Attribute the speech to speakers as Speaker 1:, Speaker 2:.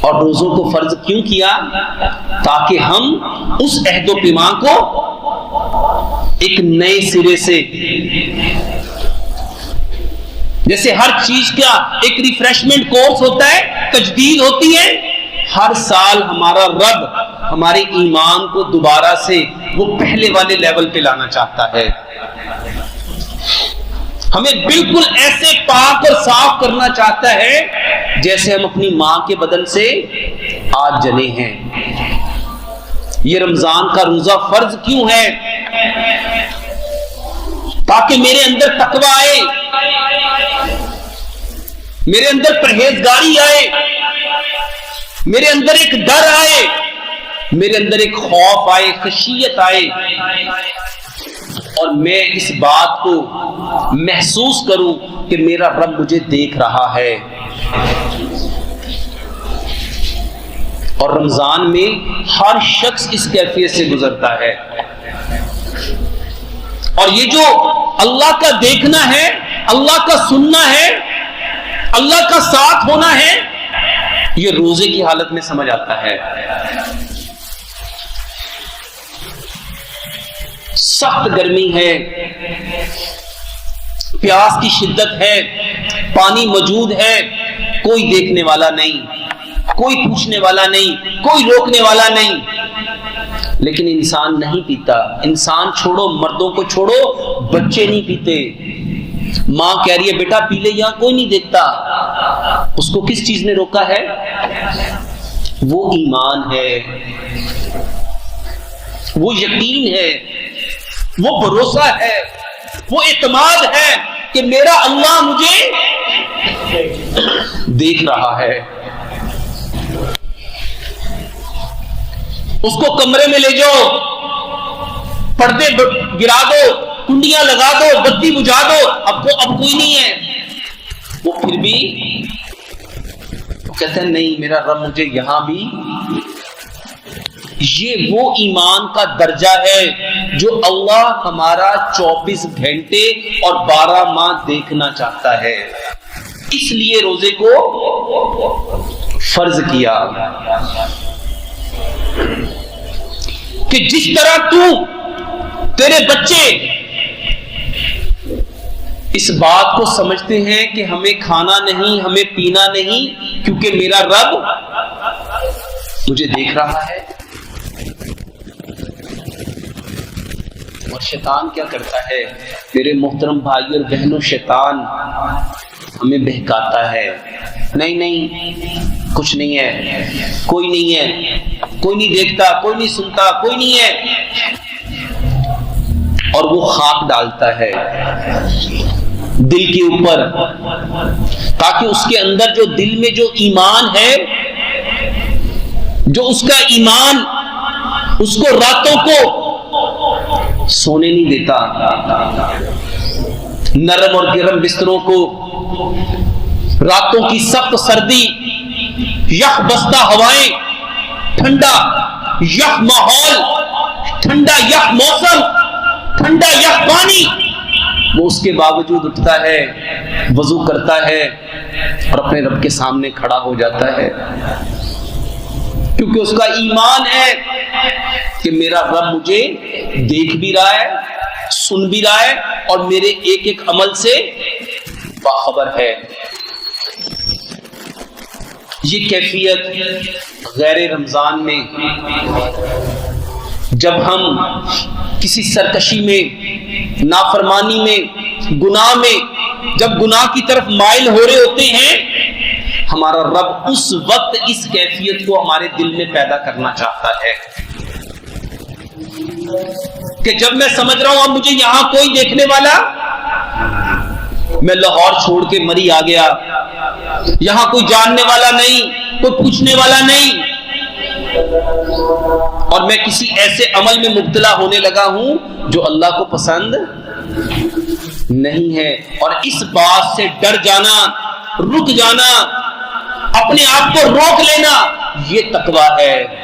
Speaker 1: اور روزوں کو فرض کیوں کیا؟ تاکہ ہم اس عہد و پیمان کو ایک نئے سرے سے، جیسے ہر چیز کا ایک ریفریشمنٹ کورس ہوتا ہے، تجدید ہوتی ہے، ہر سال ہمارا رب ہمارے ایمان کو دوبارہ سے وہ پہلے والے لیول پہ لانا چاہتا ہے، ہمیں بالکل ایسے پاک اور صاف کرنا چاہتا ہے جیسے ہم اپنی ماں کے بدن سے آج جنے ہیں۔ یہ رمضان کا روزہ فرض کیوں ہے؟ تاکہ میرے اندر تقویٰ آئے، میرے اندر پرہیزگاری آئے، میرے اندر ایک ڈر آئے، میرے اندر ایک خوف آئے، خشیت آئے، اور میں اس بات کو محسوس کروں کہ میرا رب مجھے دیکھ رہا ہے۔ اور رمضان میں ہر شخص اس کیفیت سے گزرتا ہے، اور یہ جو اللہ کا دیکھنا ہے، اللہ کا سننا ہے، اللہ کا ساتھ ہونا ہے، یہ روزے کی حالت میں سمجھ آتا ہے۔ سخت گرمی ہے، پیاس کی شدت ہے، پانی موجود ہے، کوئی دیکھنے والا نہیں، کوئی پوچھنے والا نہیں، کوئی روکنے والا نہیں، لیکن انسان نہیں پیتا۔ انسان چھوڑو، مردوں کو چھوڑو، بچے نہیں پیتے۔ ماں کہہ رہی ہے بیٹا پی لے، یہاں کوئی نہیں دیکھتا۔ اس کو کس چیز نے روکا ہے؟ وہ ایمان ہے، وہ یقین ہے، وہ بھروسہ ہے، وہ اعتماد ہے کہ میرا اللہ مجھے دیکھ رہا ہے۔ اس کو کمرے میں لے جاؤ، پردے گرا دو، کنڈیاں لگا دو، بتی بجھا دو، اب کوئی نہیں ہے، وہ پھر بھی کہتے ہیں نہیں، میرا رب مجھے یہاں بھی۔ یہ وہ ایمان کا درجہ ہے جو اللہ ہمارا 24 گھنٹے اور 12 ماہ دیکھنا چاہتا ہے، اس لیے روزے کو فرض کیا کہ جس طرح تیرے بچے اس بات کو سمجھتے ہیں کہ ہمیں کھانا نہیں، ہمیں پینا نہیں، کیونکہ میرا رب مجھے دیکھ رہا ہے۔ اور شیطان کیا کرتا ہے میرے محترم بھائی اور بہنوں؟ شیطان ہمیں بہکاتا ہے، نہیں نہیں کچھ نہیں ہے، کوئی نہیں ہے، کوئی نہیں دیکھتا، کوئی نہیں سنتا، کوئی نہیں ہے، اور وہ خاک ڈالتا ہے دل کے اوپر، تاکہ اس کے اندر جو دل میں جو ایمان ہے، جو اس کا ایمان اس کو راتوں کو سونے نہیں دیتا، نرم اور گرم بستروں کو، راتوں کی سخت سردی، یخ بستہ ہوائیں، ٹھنڈا یخ ماحول، ٹھنڈا یخ موسم، ٹھنڈا یخ پانی، وہ اس کے باوجود اٹھتا ہے، وضو کرتا ہے اور اپنے رب کے سامنے کھڑا ہو جاتا ہے، کیونکہ اس کا ایمان ہے کہ میرا رب مجھے دیکھ بھی رہا ہے، سن بھی رہا ہے، اور میرے ایک ایک عمل سے باخبر ہے۔ یہ کیفیت غیر رمضان میں، جب ہم کسی سرکشی میں، نافرمانی میں، گناہ میں، جب گناہ کی طرف مائل ہو رہے ہوتے ہیں، ہمارا رب اس وقت اس کیفیت کو ہمارے دل میں پیدا کرنا چاہتا ہے کہ جب میں سمجھ رہا ہوں اب مجھے یہاں کوئی دیکھنے والا، میں لاہور چھوڑ کے مری آ گیا، یہاں کوئی جاننے والا نہیں، کوئی پوچھنے والا نہیں، اور میں کسی ایسے عمل میں مبتلا ہونے لگا ہوں جو اللہ کو پسند نہیں ہے۔ اور اس بات سے ڈر جانا، رک جانا، اپنے آپ کو روک لینا، یہ تقویٰ ہے۔